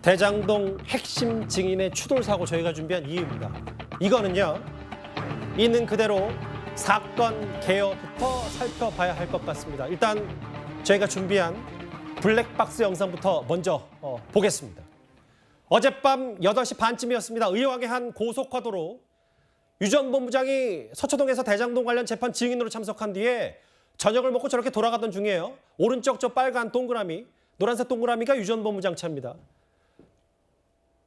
대장동 핵심 증인의 추돌 사고 저희가 준비한 이유입니다. 이거는요, 있는 그대로 사건 개요부터 살펴봐야 할 것 같습니다. 일단 저희가 준비한 블랙박스 영상부터 먼저 보겠습니다. 어젯밤 8시 반쯤이었습니다. 의왕의 한 고속화도로 유 전 본부장이 서초동에서 대장동 관련 재판 증인으로 참석한 뒤에 저녁을 먹고 저렇게 돌아가던 중이에요. 오른쪽 저 빨간 동그라미, 노란색 동그라미가 유 전 본부장 차입니다.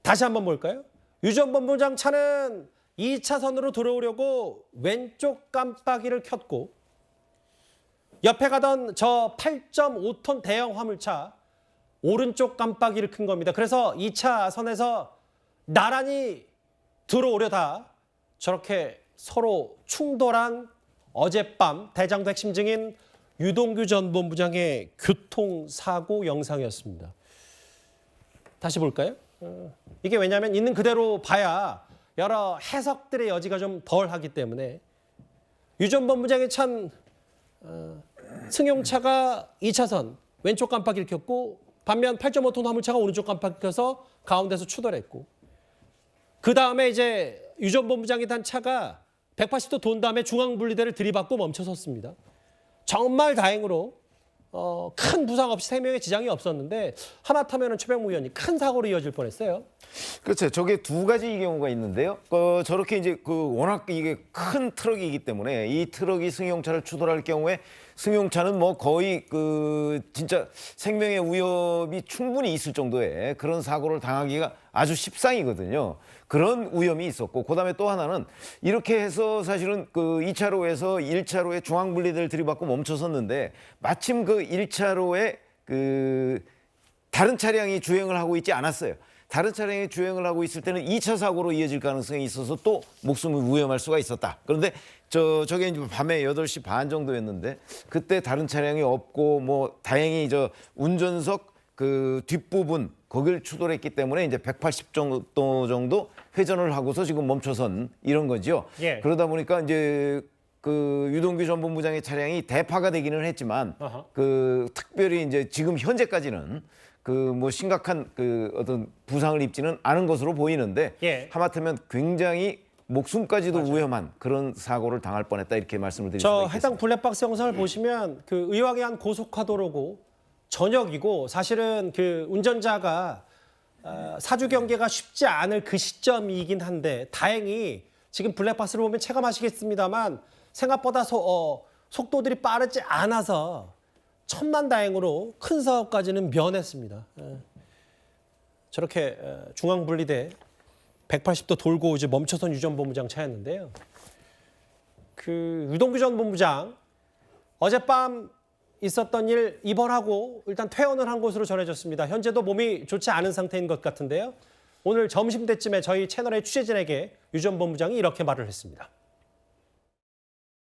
다시 한번 볼까요? 유 전 본부장 차는 2차선으로 들어오려고 왼쪽 깜빡이를 켰고, 옆에 가던 저 8.5톤 대형 화물차 오른쪽 깜빡이를 큰 겁니다. 그래서 2차선에서 나란히 들어오려다 저렇게 서로 충돌한 어젯밤 대장동 핵심 증인 유동규 전 본부장의 교통사고 영상이었습니다. 다시 볼까요? 이게 왜냐하면 있는 그대로 봐야 여러 해석들의 여지가 좀 덜하기 때문에 유 전 본부장의 찬 승용차가 2차선 왼쪽 깜빡이를 켰고, 반면 8.5톤 화물차가 오른쪽 깜빡이 켜서 가운데서 추돌했고, 그 다음에 이제 유 전 본부장이 탄 차가 180도 돈 다음에 중앙분리대를 들이받고 멈춰섰습니다. 정말 다행으로 큰 부상 없이 생명에 지장이 없었는데, 하마터면 최병무 의원이 큰 사고로 이어질 뻔했어요. 그렇죠. 저게 두 가지 경우가 있는데요. 저렇게 이제 워낙 이게 큰 트럭이기 때문에 이 트럭이 승용차를 추돌할 경우에 승용차는 뭐 거의 진짜 생명의 위협이 충분히 있을 정도의 그런 사고를 당하기가 아주 십상이거든요. 그런 위험이 있었고, 그다음에 또 하나는 이렇게 해서 사실은 2차로에서 1차로에 중앙분리대를 들이받고 멈춰섰는데, 마침 1차로에 다른 차량이 주행을 하고 있지 않았어요. 다른 차량이 주행을 하고 있을 때는 2차 사고로 이어질 가능성이 있어서 또 목숨을 위험할 수가 있었다. 그런데 저게 이제 밤에 8시 반 정도였는데, 그때 다른 차량이 없고, 뭐 다행히 운전석 뒷부분 거길 추돌했기 때문에 이제 180도 정도 회전을 하고서 지금 멈춰선 이런 거죠. 예. 그러다 보니까 이제 유동규 전 본부장의 차량이 대파가 되기는 했지만, 특별히 이제 지금 현재까지는 뭐 심각한 어떤 부상을 입지는 않은 것으로 보이는데, 예. 하마터면 굉장히 목숨까지도 맞아요. 위험한 그런 사고를 당할 뻔했다, 이렇게 말씀을 드릴 수가 저 있겠습니다. 해당 블랙박스 영상을 보시면 의왕의 한 고속화도로고 저녁이고, 사실은 운전자가 사주 경계가 쉽지 않을 그 시점이긴 한데, 다행히 지금 블랙박스를 보면 체감하시겠습니다만 생각보다 속도들이 빠르지 않아서 천만다행으로 큰 사고까지는 면했습니다. 저렇게 중앙분리대 180도 돌고 이제 멈춰선 유 전 본부장 차였는데요. 유동규 전 본부장 어젯밤 있었던 일 입원하고 일단 퇴원을 한 것으로 전해졌습니다. 현재도 몸이 좋지 않은 상태인 것 같은데요. 오늘 점심때쯤에 저희 채널의 취재진에게 유 전 본부장이 이렇게 말을 했습니다.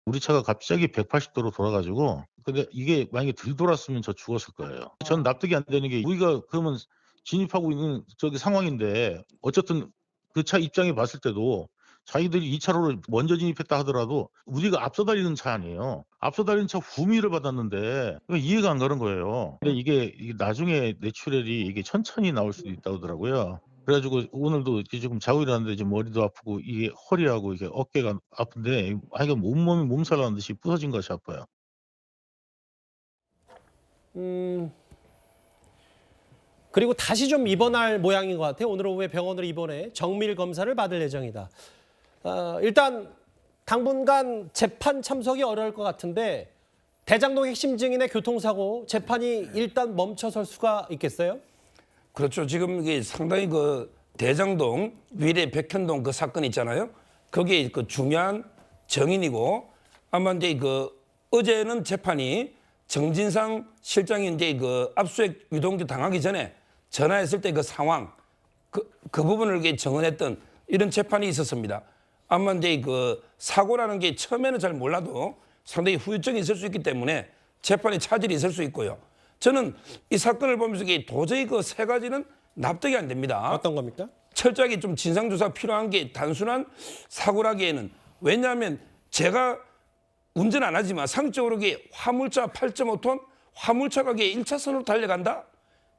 우리 차가 갑자기 180도로 돌아가지고, 근데 이게 만약에 들돌았으면 저 죽었을 거예요. 전 납득이 안 되는 게, 우리가 그러면 진입하고 있는 저기 상황인데, 어쨌든 그 차 입장에 봤을 때도 자기들이 2차로를 먼저 진입했다 하더라도 우리가 앞서 달리는 차 아니에요. 앞서 달리는 차 후미를 받았는데 이해가 안 가는 거예요. 근데 이게 나중에 뇌출혈이 이게 천천히 나올 수도 있다고 하더라고요. 그래가지고 오늘도 지금 자고 일어났는데 지금 머리도 아프고 이게 허리하고 이게 어깨가 아픈데, 하여간 온몸이 몸살 나는 듯이 부서진 것이 아파요. 그리고 다시 좀 입원할 모양인 것 같아요. 오늘 오후에 병원으로 입원해 정밀 검사를 받을 예정이다. 일단 당분간 재판 참석이 어려울 것 같은데, 대장동 핵심 증인의 교통사고 재판이 일단 멈춰설 수가 있겠어요? 그렇죠. 지금 이게 상당히 대장동 위례 백현동 그 사건 있잖아요. 그게 중요한 정인이고, 아마 이제 어제는 재판이 정진상 실장이 이제 압수수색 유동규 당하기 전에 전화했을 때 그 상황, 그 부분을 이렇게 정언했던 이런 재판이 있었습니다. 아마 이제 사고라는 게 처음에는 잘 몰라도 상당히 후유증이 있을 수 있기 때문에 재판에 차질이 있을 수 있고요. 저는 이 사건을 보면서 도저히 세 가지는 납득이 안 됩니다. 어떤 겁니까? 철저하게 좀 진상조사 필요한 게 단순한 사고라기에는, 왜냐하면 제가 운전 안 하지만 상적으로 화물차 8.5톤 화물차가 1차선으로 달려간다?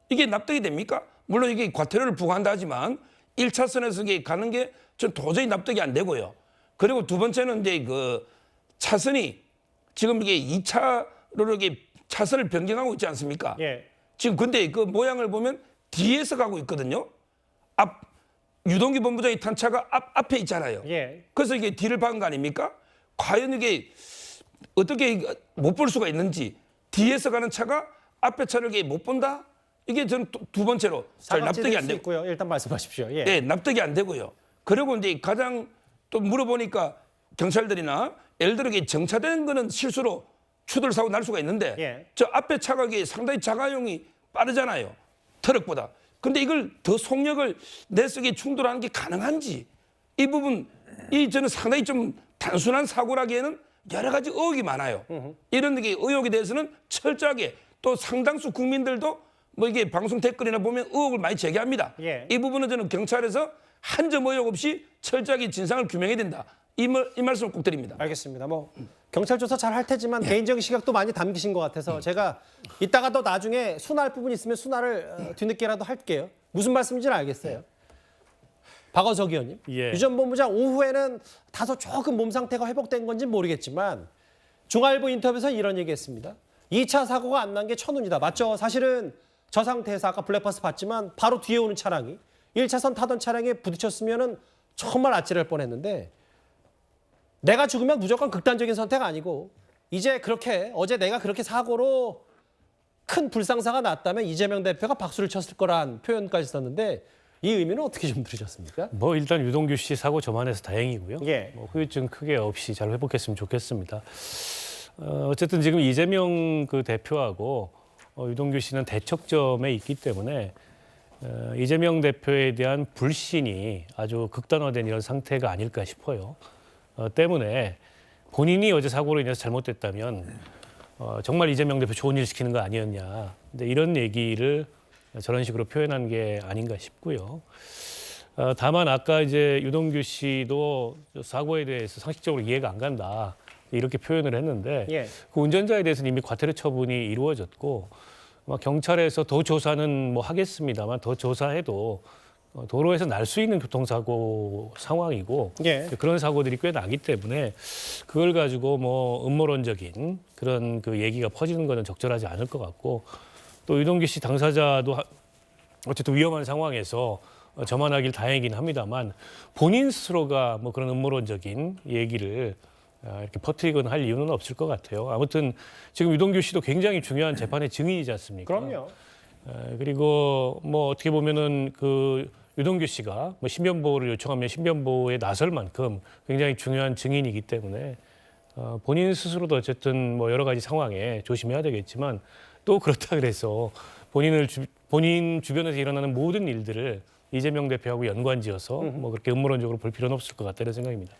이게 납득이 됩니까? 물론 이게 과태료를 부과한다 하지만 1차선에서 이게 가는 게 전 도저히 납득이 안 되고요. 그리고 두 번째는 이제 그 차선이 지금 이게 2차로로 이게 차선을 변경하고 있지 않습니까? 예. 지금 근데 그 모양을 보면 뒤에서 가고 있거든요. 앞 유동규 본부장이 탄 차가 앞에 있잖아요. 예. 그래서 이게 뒤를 박은 거 아닙니까? 과연 이게 어떻게 못 볼 수가 있는지 뒤에서 가는 차가 앞에 차를 이게 못 본다? 이게 저는 두 번째로 잘 납득이 안 수 되고, 있고요. 일단 말씀하십시오. 예. 네, 납득이 안 되고요. 그리고 이제 가장 또 물어보니까 경찰들이나 예를 들어 이게 정차되는 거는 실수로 추돌 사고 날 수가 있는데 예. 저 앞에 차가 이게 상당히 자가용이 빠르잖아요. 트럭보다. 근데 이걸 더 속력을 내서 이게 충돌하는 게 가능한지 이 부분 이 저는 상당히 좀 단순한 사고라기에는 여러 가지 의혹이 많아요. 이런 게 의혹에 대해서는 철저하게 또 상당수 국민들도 뭐 이게 방송 댓글이나 보면 의혹을 많이 제기합니다. 예. 이 부분은 저는 경찰에서 한 점 의혹 없이 철저하게 진상을 규명해야 된다. 이 말씀을 꼭 드립니다. 알겠습니다. 뭐 경찰 조사 잘 할 테지만 개인적인 시각도 많이 담기신 것 같아서 제가 이따가 더 나중에 순화할 부분 있으면 순화를 뒤늦게라도 할게요. 무슨 말씀인지는 알겠어요. 박원석 의원님, 예. 유 전 본부장 오후에는 다소 조금 몸 상태가 회복된 건지는 모르겠지만 중앙일보 인터뷰에서 이런 얘기했습니다. 2차 사고가 안 난 게 천운이다. 맞죠? 사실은 저 상태에서 아까 블랙박스 봤지만 바로 뒤에 오는 차량이 1차선 타던 차량에 부딪혔으면은 정말 아찔할 뻔했는데 내가 죽으면 무조건 극단적인 선택 아니고 이제 그렇게 어제 내가 그렇게 사고로 큰 불상사가 났다면 이재명 대표가 박수를 쳤을 거란 표현까지 썼는데 이 의미는 어떻게 좀 들으셨습니까? 뭐 일단 유동규 씨 사고 저만해서 다행이고요. 예. 뭐 후유증 크게 없이 잘 회복했으면 좋겠습니다. 어쨌든 지금 이재명 그 대표하고 유동규 씨는 대척점에 있기 때문에 이재명 대표에 대한 불신이 아주 극단화된 이런 상태가 아닐까 싶어요. 때문에 본인이 어제 사고로 인해서 잘못됐다면 정말 이재명 대표 좋은 일 시키는 거 아니었냐. 근데 이런 얘기를 저런 식으로 표현한 게 아닌가 싶고요. 다만 아까 이제 유동규 씨도 사고에 대해서 상식적으로 이해가 안 간다. 이렇게 표현을 했는데 예. 그 운전자에 대해서는 이미 과태료 처분이 이루어졌고 경찰에서 더 조사는 뭐 하겠습니다만 더 조사해도 도로에서 날 수 있는 교통사고 상황이고 예. 그런 사고들이 꽤 나기 때문에 그걸 가지고 뭐 음모론적인 그런 그 얘기가 퍼지는 거는 적절하지 않을 것 같고 또 유동규 씨 당사자도 어쨌든 위험한 상황에서 저만 하길 다행이긴 합니다만 본인 스스로가 뭐 그런 음모론적인 얘기를 이렇게 퍼뜨리거나 할 이유는 없을 것 같아요. 아무튼 지금 유동규 씨도 굉장히 중요한 재판의 증인이지 않습니까? 그럼요. 그리고 뭐 어떻게 보면은 그 유동규 씨가 뭐 신변보호를 요청하면 신변보호에 나설 만큼 굉장히 중요한 증인이기 때문에 본인 스스로도 어쨌든 뭐 여러 가지 상황에 조심해야 되겠지만 또 그렇다 그래서 본인 주변에서 일어나는 모든 일들을 이재명 대표하고 연관지어서 뭐 그렇게 음모론적으로 볼 필요는 없을 것 같다는 생각입니다.